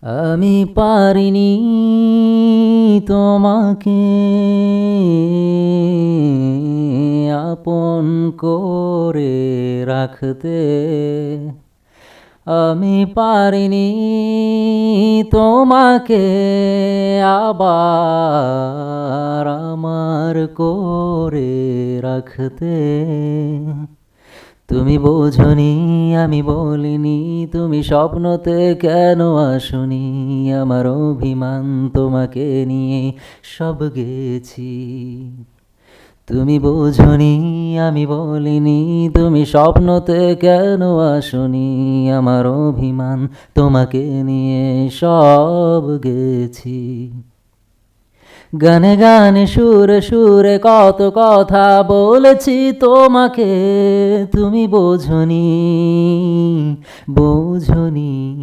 আমি পারিনি তোমাকে আপন করে রাখতে। আমি পারিনি তোমাকে আবার আমার করে রাখতে। তুমি বোঝনি, আমি বলিনি, তুমি স্বপ্নতে কেন আসনি। আমার অভিমান তোমাকে নিয়ে সব গেছি। তুমি বোঝনি, আমি বলিনি, তুমি স্বপ্নতে কেন আসনি। আমার অভিমান তোমাকে নিয়ে সব গেছি। গানে গানে সুরে সুরে কত কথা বলেছি তোমাকে, তুমি বোঝনি, বোঝনি।